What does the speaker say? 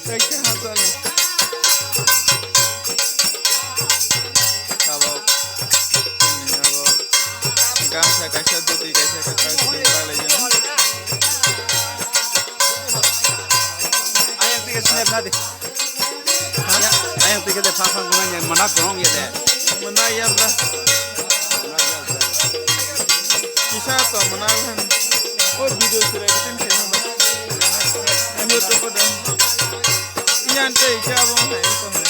Take your hands on it. About Gamsa Kasha Duty Kasha Kasha I am thinking snap nothing. I am thinking the Papa going and Monaco wrong yet there. Manayabla Kishato Manavan. What videos to everything? I'm not over them. Yan take care of